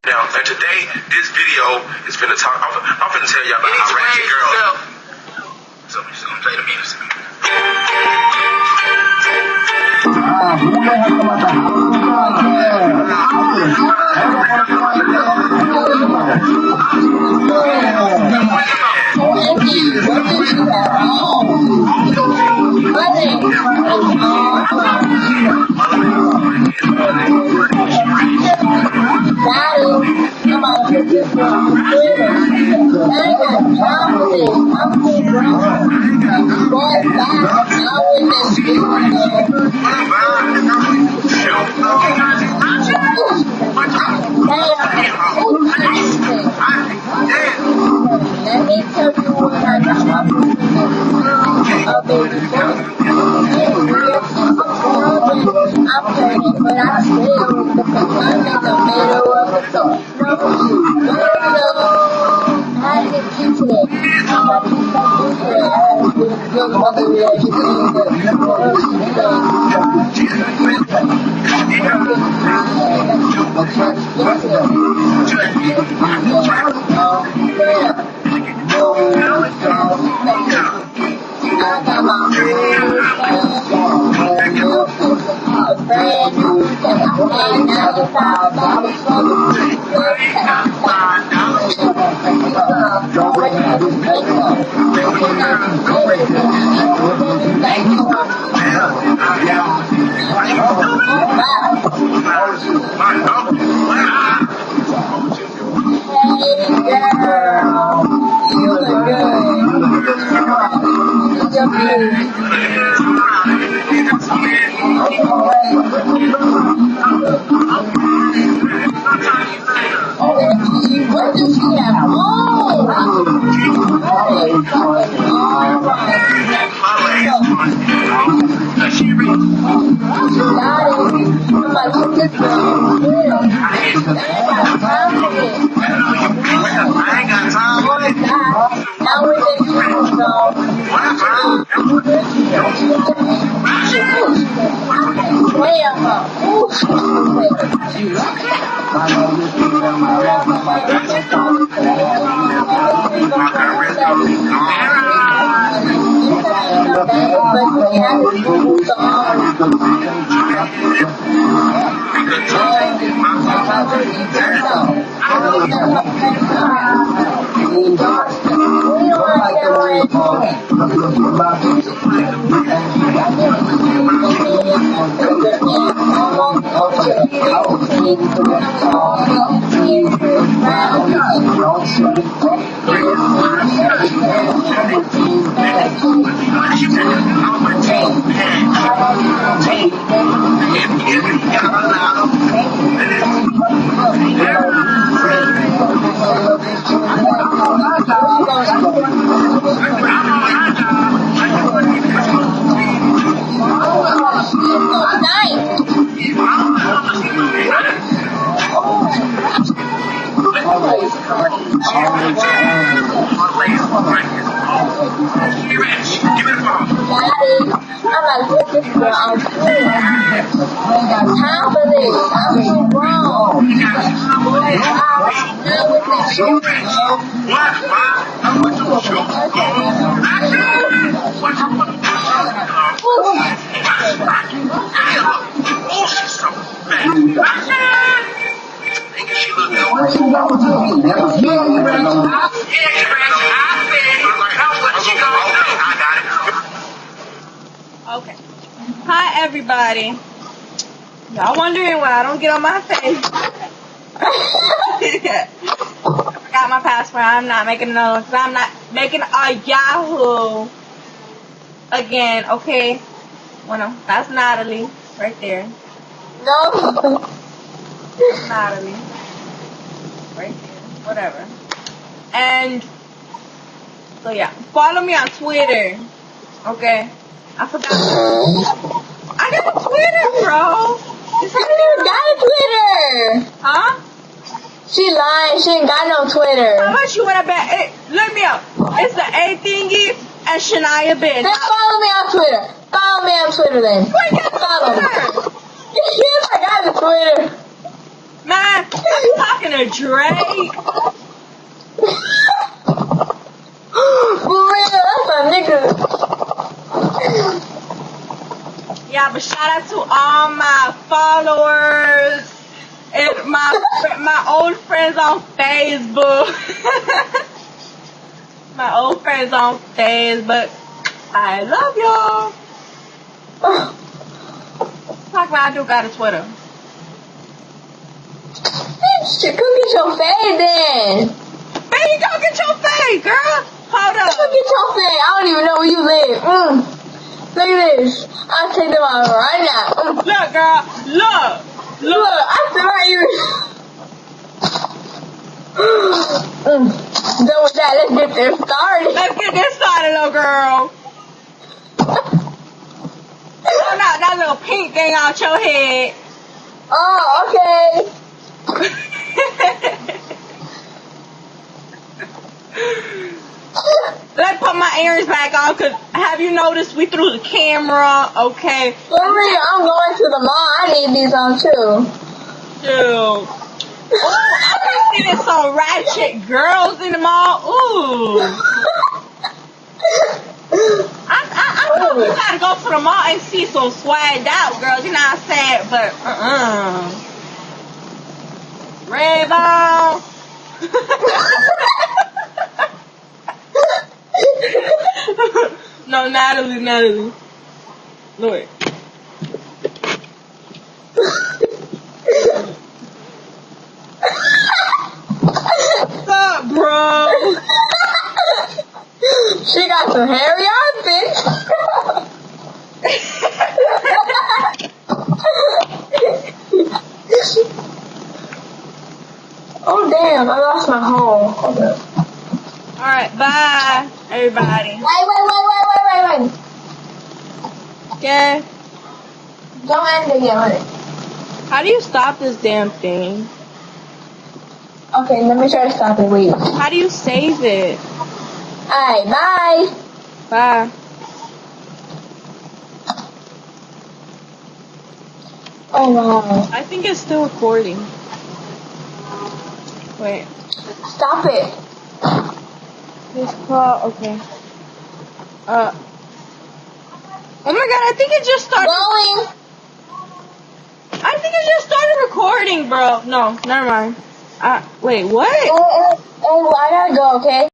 Now, and today, this video is finna talk. I'm finna tell y'all about how Ratchet girl. So I'm just gonna play the music. Let me tell you what I got. I'm pretty, but I still because I'm in the middle of the store. I get into it. Your mother what does she have? Okay. Hi, everybody. Y'all wondering why I don't get on my face? I forgot my password. I'm not making another one because I'm not making a Yahoo again. Okay. Well, no, that's Natalie right there. No. That's Natalie right there. Whatever. And so yeah, follow me on Twitter. Okay. I forgot. I got a Twitter, bro. She even got a Twitter. Huh? She lying. She ain't got no Twitter. How much you wanna bet? Look me up. It's the A thingy and Shania Biz. Then follow me on Twitter. Follow me on Twitter then. Wait, get follow me. Yes, I got the Twitter. Man, I'm talking to Drake. For real, that's a nigga. Yeah, but shout out to all my followers and my old friends on Facebook. My old friends on Facebook. I love y'all. Talk about I do got a Twitter. Shit, come get your fade then. Baby, go get your face, girl. Hold up. Come get your fade. I don't even know where you live. Look at this. I'll take them out right now. Look, girl. Look. Look, I feel like you. Done with that. Let's get this started. Let's get this started, little girl. Oh, no, that little pink thing out your head. Oh, okay. Let's put my earrings back on, cause have you noticed we threw the camera? Okay. For real, I'm going to the mall. I need these on too. Dude. Oh, I've been seeing some ratchet girls in the mall. Ooh. I thought we gotta go to the mall and see some swagged out girls, you know what I'm saying? But Ray-Ban. No, Natalie. Lord. What's up, bro? She got some hairy armpits. Oh damn, I lost my home. Okay. Alright, bye, everybody. Wait. Yeah. Don't end it yet. How do you stop this damn thing? Okay, let me try to stop it. Wait. How do you save it? Alright, bye. Bye. Oh wow. I think it's still recording. Wait. Stop it. This call, okay. Oh my god, I think it just started. Going. I think it just started recording, bro. No, never mind. Wait, what? Oh, I gotta go, okay?